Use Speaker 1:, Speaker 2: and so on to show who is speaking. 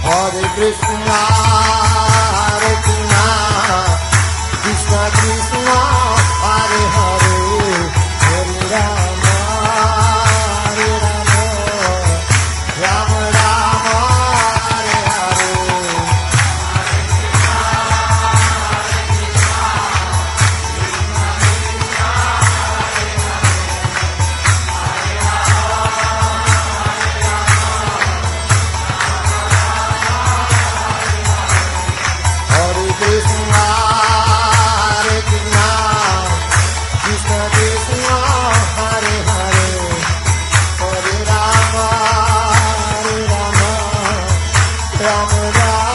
Speaker 1: Hare Krishna, Krishna Krishna, Hare Hare, Hare Rama, Hare Rama, Rama Rama, Hare Hare. Hare Krishna, Krishna Krishna, Hare Hare, Hare Rama, Rama Rama.